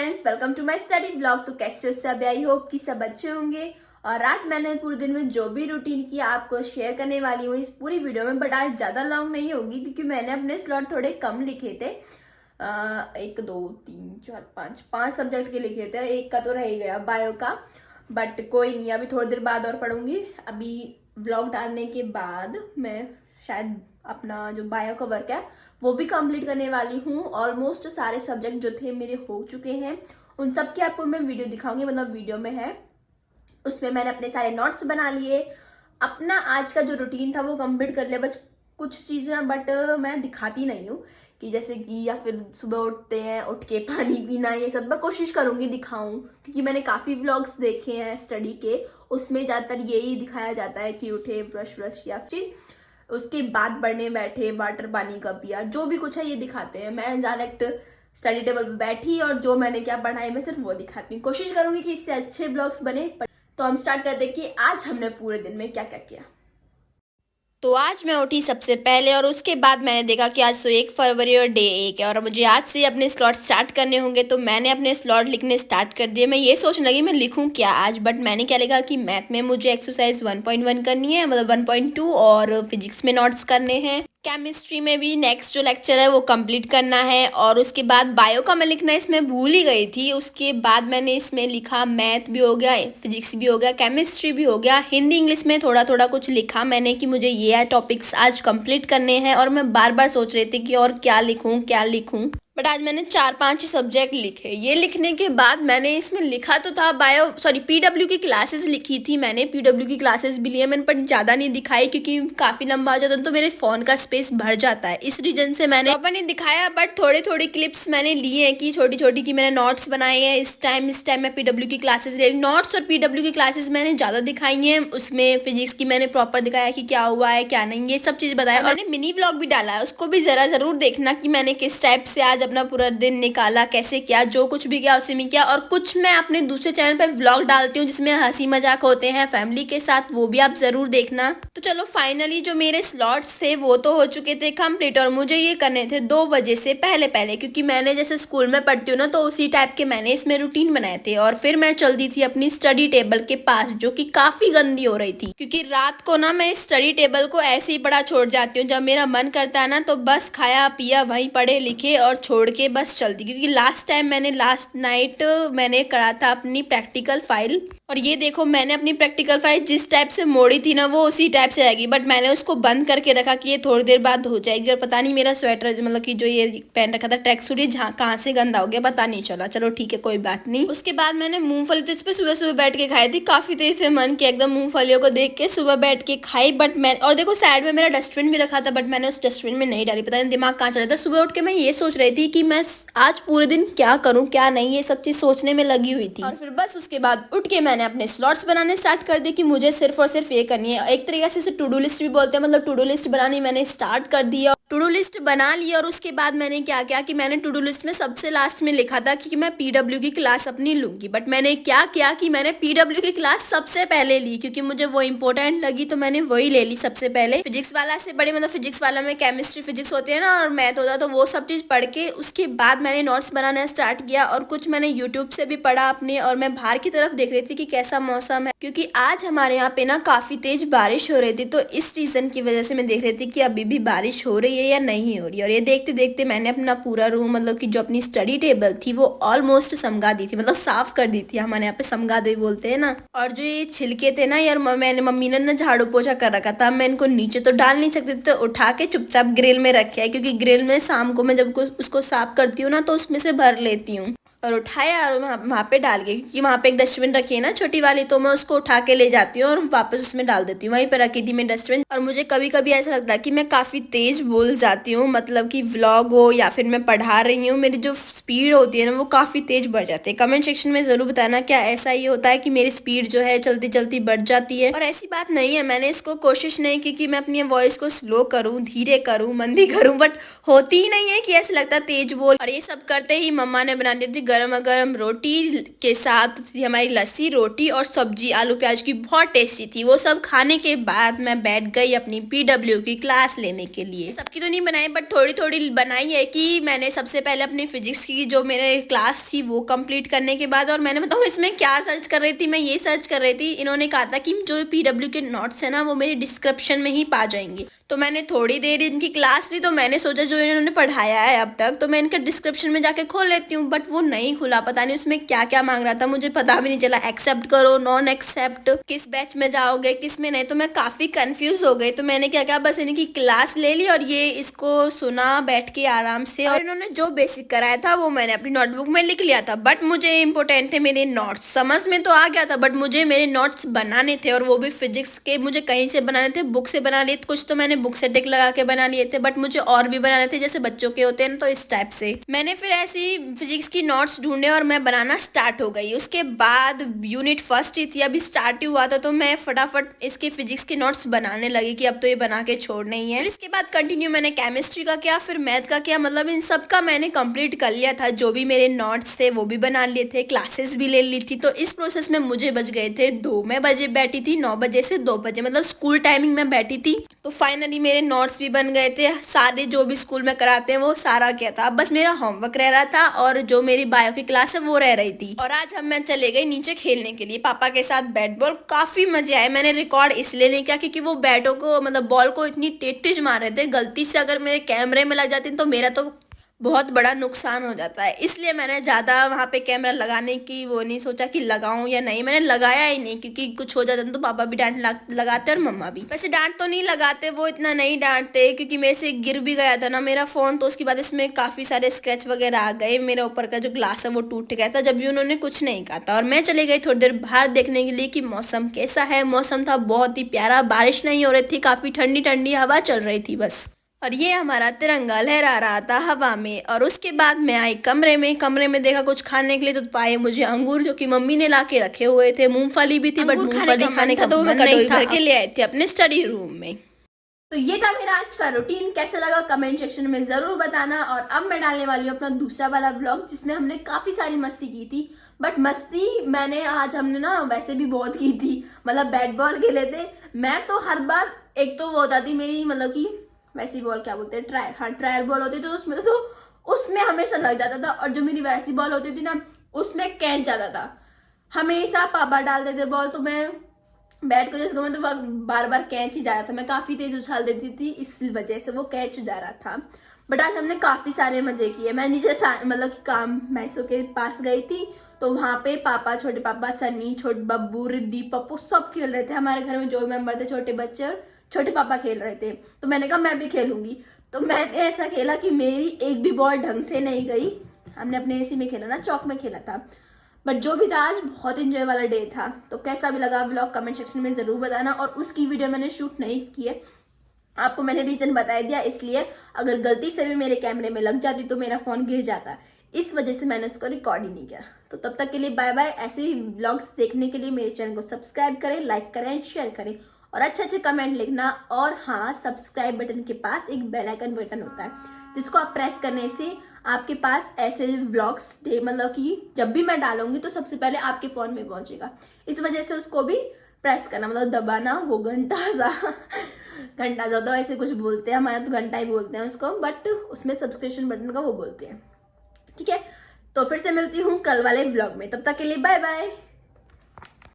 Friends, welcome to my study blog. तो कैसे हो सब? आई होप कि सब अच्छे होंगे। और आज मैंने पूरे दिन में जो भी रूटीन किया आपको शेयर करने वाली हूँ इस पूरी वीडियो में। बट आज ज़्यादा लॉन्ग नहीं होगी क्योंकि मैंने अपने स्लॉट थोड़े कम लिखे थे। 1 2 3 4 5 सब्जेक्ट के लिखे थे, एक का तो रह ही गया बायो का। बट कोई नहीं, अभी थोड़ी देर बाद और पढ़ूंगी। अभी ब्लॉग डालने के बाद मैं शायद अपना जो बायो का वर्क है वो भी कंप्लीट करने वाली हूँ। ऑलमोस्ट सारे सब्जेक्ट जो थे मेरे हो चुके हैं, उन सब की आपको मैं वीडियो दिखाऊंगी, मतलब वीडियो में है। उसमें मैंने अपने सारे नोट्स बना लिए, अपना आज का जो रूटीन था वो कंप्लीट कर लिया। बस कुछ चीज़ें बट मैं दिखाती नहीं हूँ कि जैसे कि या फिर सुबह उठते हैं, उठ के पानी पीना, ये सब मैं कोशिश करूँगी दिखाऊँ क्योंकि मैंने काफ़ी व्लॉग्स देखे हैं स्टडी के, उसमें ज़्यादातर यही दिखाया जाता है कि उठे, ब्रश व्रश या फिर उसके बाद पढ़ने बैठे, वाटर पानी का पिया, जो भी कुछ है ये दिखाते हैं। मैं डायरेक्ट स्टडी टेबल पे बैठी और जो मैंने क्या पढ़ाई मैं सिर्फ वो दिखाती हूँ। कोशिश करूंगी कि इससे अच्छे ब्लॉग्स बने। तो हम स्टार्ट करते हैं कि आज हमने पूरे दिन में क्या क्या किया। तो आज मैं उठी सबसे पहले और उसके बाद मैंने देखा कि आज तो 1 फरवरी और डे 1 है और मुझे आज से अपने स्लॉट स्टार्ट करने होंगे। तो मैंने अपने स्लॉट लिखने स्टार्ट कर दिए। मैं ये सोचने लगी मैं लिखूं क्या आज, बट मैंने क्या लिखा कि मैथ में मुझे एक्सरसाइज 1.1 करनी है, मतलब 1.2, और फिजिक्स में नोट्स करने हैं। केमिस्ट्री में भी नेक्स्ट जो लेक्चर है वो कंप्लीट करना है। और उसके बाद बायो का मैं लिखना इसमें भूल ही गई थी। उसके बाद मैंने इसमें लिखा मैथ भी हो गया, फिजिक्स भी हो गया, केमिस्ट्री भी हो गया, हिंदी इंग्लिश में थोड़ा थोड़ा कुछ लिखा मैंने कि मुझे ये टॉपिक्स आज कंप्लीट करने हैं। और मैं बार बार सोच रही थी कि और क्या लिखूं क्या लिखूं, बट आज मैंने 4-5 सब्जेक्ट लिखे। ये लिखने के बाद मैंने इसमें लिखा तो था पीडब्ल्यू की क्लासेस लिखी थी मैंने, पीडब्ल्यू की क्लासेस भी लिए मैंने, बट ज़्यादा नहीं दिखाई क्योंकि काफ़ी लंबा हो जाता है तो मेरे फ़ोन का स्पेस भर जाता है, इस रीजन से मैंने प्रॉपर नहीं दिखाया। बट थोड़ी थोड़ी क्लिप्स मैंने लिए हैं कि छोटी छोटी की मैंने नोट्स बनाए हैं। इस टाइम मैं पीडब्ल्यू की क्लासेस ले, नोट्स और पीडब्ल्यू की क्लासेस मैंने ज़्यादा दिखाई हैं। उसमें फिजिक्स की मैंने प्रॉपर दिखाया कि क्या हुआ है क्या नहीं, ये सब चीज़ बताया। और मैंने मिनी ब्लॉग भी डाला है, उसको भी ज़रूर देखना कि मैंने किस टाइप से आज अपना पूरा दिन निकाला, कैसे किया, जो कुछ भी किया उसी में किया। और कुछ मैं अपने दूसरे चैनल पर व्लॉग डालती हूँ जिसमें हंसी मजाक होते हैं फैमिली के साथ, वो भी आप जरूर देखना। तो चलो फाइनली जो मेरे स्लॉट्स थे वो तो हो चुके थे कंप्लीट और मुझे ये करने थे 2 बजे से पहले पहले, क्योंकि मैंने जैसे स्कूल में पढ़ती हूँ ना तो उसी टाइप के मैंने इसमें रूटीन बनाए थे। और फिर मैं चलती थी अपनी स्टडी टेबल के पास जो कि काफी गंदी हो रही थी, क्योंकि रात को ना मैं स्टडी टेबल को ऐसे ही पड़ा छोड़ जाती हूँ। जब मेरा मन करता है ना तो बस खाया पिया वहीं पढ़े लिखे और छोड़ के बस चलती। क्योंकि लास्ट नाइट मैंने करा था अपनी प्रैक्टिकल फाइल, और ये देखो मैंने अपनी प्रैक्टिकल फाइल जिस टाइप से मोड़ी थी ना वो उसी टाइप से आएगी, बट मैंने उसको बंद करके रखा कि ये थोड़ी देर बाद हो जाएगी। और पता नहीं मेरा स्वेटर मतलब कि जो ये पहन रखा था ट्रैक सूट, ये कहाँ से गंदा हो गया पता नहीं चला। चलो ठीक है कोई बात नहीं। उसके बाद मैंने मूंगफली तो इस पर सुबह सुबह बैठ के खाई थी, काफी तेज से मन किया एकदम मूंगफलियों को देख के सुबह बैठ के खाई। बट मैं और देखो साइड में मेरा डस्टबिन भी रखा था, बट मैंने उस डस्टबिन में नहीं डाली, पता नहीं दिमाग कहाँ चला था। सुबह उठ के मैं ये सोच रही थी कि मैं आज पूरे दिन क्या करूं क्या नहीं, ये सब चीज सोचने में लगी हुई थी। और फिर बस उसके बाद उठ के मैंने अपने स्लॉट्स बनाने स्टार्ट कर दिए कि मुझे सिर्फ और सिर्फ ये करनी है। एक तरीके से टू डू लिस्ट भी बोलते हैं, मतलब टू डू लिस्ट बनानी मैंने स्टार्ट कर दी। टू डू लिस्ट बना ली और उसके बाद मैंने क्या किया कि मैंने टू डू लिस्ट में सबसे लास्ट में लिखा था कि मैं पीडब्ल्यू की क्लास अपनी लूंगी। बट मैंने क्या किया कि मैंने पीडब्ल्यू की क्लास सबसे पहले ली क्योंकि मुझे वो इंपॉर्टेंट लगी, तो मैंने वही ले ली सबसे पहले। फिजिक्स वाला से बड़े, मतलब फिजिक्स वाला में केमिस्ट्री फिजिक्स होती है ना और मैथ होता है, तो वो सब चीज पढ़ के उसके बाद मैंने नोट्स बनाना स्टार्ट किया। और कुछ मैंने यूट्यूब से भी पढ़ा अपने, और मैं बाहर की तरफ देख रही थी कि कैसा मौसम है, क्योंकि आज हमारे यहाँ पे ना काफी तेज बारिश हो रही थी। तो इस रीजन की वजह से मैं देख रही थी कि अभी भी बारिश हो रही है या नहीं हो रही है। और ये देखते देखते मैंने अपना पूरा रूम, मतलब कि जो अपनी स्टडी टेबल थी वो ऑलमोस्ट समगा दी थी, मतलब साफ कर दी थी, हमारे यहाँ पे समगा दे बोलते हैं ना। और जो ये छिलके थे ना यार, मैंने मम्मी ने ना झाड़ू पोछा कर रखा था, मैं इनको नीचे तो डाल नहीं सकती, तो उठा के चुपचाप ग्रिल में रखे है, क्योंकि ग्रिल में शाम को मैं जब उसको साफ करती हूँ ना तो उसमें से भर लेती हूँ। और उठाया और वहाँ पे डाल गई, क्योंकि वहाँ पे एक डस्टबिन रखी है ना छोटी वाली, तो मैं उसको उठा के ले जाती हूँ और वापस उसमें डाल देती हूँ। वहीं पे रखी थी मैं डस्टबिन। और मुझे कभी कभी ऐसा लगता है कि मैं काफ़ी तेज बोल जाती हूँ, मतलब कि व्लॉग हो या फिर मैं पढ़ा रही हूँ, मेरी जो स्पीड होती है ना वो काफ़ी तेज बढ़ जाती है। कमेंट सेक्शन में ज़रूर बताना क्या ऐसा ही होता है कि मेरी स्पीड जो है चलती चलती बढ़ जाती है। और ऐसी बात नहीं है, मैंने इसको कोशिश नहीं की कि मैं अपनी वॉइस को स्लो करूँ, धीरे करूँ, मंदी करूँ, बट होती ही नहीं है कि ऐसा लगता है तेज बोल। और ये सब करते ही मम्मा ने बना दी थी गर्मा गर्म रोटी के साथ थी हमारी लस्सी, रोटी और सब्जी आलू प्याज की, बहुत टेस्टी थी। वो सब खाने के बाद मैं बैठ गई अपनी PW की क्लास लेने के लिए। सबकी तो नहीं बनाई बट थोड़ी थोड़ी बनाई है कि मैंने सबसे पहले अपनी फिजिक्स की जो मेरे क्लास थी वो कंप्लीट करने के बाद, और मैंने बताऊँ इसमें क्या सर्च कर रही थी, मैं ये सर्च कर रही थी, इन्होंने कहा था कि जो PW के नोट्स है ना वो मेरी डिस्क्रिप्शन में ही पा जाएंगे। तो मैंने थोड़ी देर इनकी क्लास ली तो मैंने सोचा जो इन्होंने पढ़ाया है अब तक तो मैं इनके डिस्क्रिप्शन में जाके खोल लेती हूँ, बट वो नहीं खुला। पता नहीं उसमें क्या क्या मांग रहा था, मुझे पता भी नहीं चला। एक्सेप्ट करो, नॉन एक्सेप्ट, किस बैच में जाओगे किस में नहीं, तो मैं काफ़ी कंफ्यूज हो गई। तो मैंने क्या किया, बस इनकी क्लास ले ली और ये इसको सुना बैठ के आराम से, और इन्होंने जो बेसिक कराया था वो मैंने अपनी नोटबुक में लिख लिया था। बट मुझे इंपॉर्टेंट थे मेरे नोट्स, समझ में तो आ गया था बट मुझे मेरे नोट्स बनाने थे, और वो भी फिजिक्स के मुझे कहीं से बनाने थे, बुक से बना लिए। कुछ तो मैंने बुक से टिक लगा के बना लिए थे बट मुझे और भी बनाने थे जैसे बच्चों के होते हैं ना, तो इस टाइप से मैंने फिर ऐसी फिजिक्स की नोट्स ढूंढे और मैं बनाना स्टार्ट हो गई। उसके बाद यूनिट फर्स्ट ही थी, अभी स्टार्ट ही हुआ था, तो मैं फटाफट इसके फिजिक्स के नोट्स बनाने लगी कि अब तो ये बना के छोड़ना ही है। फिर इसके बाद कंटिन्यू मैंने केमिस्ट्री का किया, फिर मैथ का किया, मतलब इन सब का मैंने कंप्लीट कर लिया था। जो भी मेरे नोट्स थे वो भी बना लिए थे, क्लासेस भी ले ली थी। तो इस प्रोसेस में मुझे बज गए थे 2। मैं बजे बैठी थी 9 बजे से 2 बजे, मतलब स्कूल टाइमिंग में बैठी थी। तो फाइनली मेरे नोट्स भी बन गए थे, सारे जो भी स्कूल में कराते हैं वो सारा किया था। बस मेरा होमवर्क रह रहा था और जो मेरी बायो की क्लास है वो रह रही थी। और आज हम मैं चले गई नीचे खेलने के लिए पापा के साथ बैट बॉल। काफी मजे आए। मैंने रिकॉर्ड इसलिए नहीं किया क्योंकि वो बैटों को मतलब बॉल को इतनी तेज तेज मार रहे थे, गलती से अगर मेरे कैमरे में लग जाती तो मेरा तो बहुत बड़ा नुकसान हो जाता है। इसलिए मैंने ज़्यादा वहाँ पे कैमरा लगाने की वो नहीं सोचा कि लगाऊं या नहीं, मैंने लगाया ही नहीं क्योंकि कुछ हो जाता तो पापा भी डांट लगाते और मम्मा भी। वैसे डांट तो नहीं लगाते, वो इतना नहीं डांटते क्योंकि मेरे से गिर भी गया था ना मेरा फ़ोन, तो उसके बाद इसमें काफ़ी सारे स्क्रैच वगैरह आ गए। मेरा ऊपर का जो ग्लास है वो टूट गया था, जब भी उन्होंने कुछ नहीं कहा था। और मैं चली गई थोड़ी देर बाहर देखने के लिए कि मौसम कैसा है। मौसम था बहुत ही प्यारा, बारिश नहीं हो रही थी, काफ़ी ठंडी ठंडी हवा चल रही थी बस। और ये हमारा तिरंगा लहरा रहा था हवा में। और उसके बाद मैं आई कमरे में देखा कुछ खाने के लिए, तो पाए मुझे अंगूर जो कि मम्मी ने ला के रखे हुए थे। मूंगफली भी थी बट मूंगफली खाने का तो मैं कटोरी भर के ले आए थे अपने स्टडी रूम में। तो ये था मेरा आज का रूटीन, कैसा लगा कमेंट सेक्शन में जरूर बताना। और अब मैं डालने वाली हूँ अपना दूसरा वाला व्लॉग जिसमें हमने काफी सारी मस्ती की थी। बट मस्ती हमने ना वैसे भी बहुत की थी, मतलब बैट बॉल खेले थे। मैं तो हर बार एक तो वो होता थी मेरी मतलब की वैसी बॉल क्या बोलते हैं ट्रायल बॉल होती थी, तो उसमें हमेशा लग जाता था। और जो मेरी वैसी बॉल होती थी ना उसमें कैच जाता था। हमेशा पापा डालते थे बॉल तो मैं बैट को जैसे तो बार बार कैच ही जा रहा था। मैं काफी तेज उछाल देती थी, इस वजह से वो कैच जा रहा था। बट आज हमने काफी सारे मजे किए। मैं नीचे मतलब कि काम मैसो के पास गई थी तो वहाँ पे पापा, छोटे पापा, सनी, छोटे बब्बू, रिद्धि, पप्पू सब खेल रहे थे। हमारे घर में जो मेंबर थे छोटे बच्चे और छोटे पापा खेल रहे थे, तो मैंने कहा मैं भी खेलूंगी। तो मैंने ऐसा खेला कि मेरी एक भी बॉल ढंग से नहीं गई। हमने अपने एसी में खेला ना, चौक में खेला था। बट जो भी था आज बहुत एंजॉय वाला डे था। तो कैसा भी लगा व्लॉग कमेंट सेक्शन में जरूर बताना। और उसकी वीडियो मैंने शूट नहीं की है, आपको मैंने रीजन बता दिया, इसलिए अगर गलती से भी मेरे कैमरे में लग जाती तो मेरा फोन गिर जाता, इस वजह से मैंने उसको रिकॉर्ड ही नहीं किया। तो तब तक के लिए बाय बाय। ऐसे ही व्लॉग्स देखने के लिए मेरे चैनल को सब्सक्राइब करें, लाइक करें, शेयर करें और अच्छे कमेंट लिखना। और हाँ, सब्सक्राइब बटन के पास एक बेल आइकन बटन होता है जिसको आप प्रेस करने से आपके पास ऐसे व्लॉग्स मतलब कि जब भी मैं डालूंगी तो सबसे पहले आपके फोन में पहुंचेगा। इस वजह से उसको भी प्रेस करना, मतलब दबाना, वो घंटा सा तो ऐसे कुछ बोलते हैं, हमारा तो घंटा ही बोलते हैं उसको, बट उसमें सब्सक्रिप्शन बटन का वो बोलते हैं। ठीक है, तो फिर से मिलती हूँ कल वाले ब्लॉग में, तब तक के लिए बाय बाय।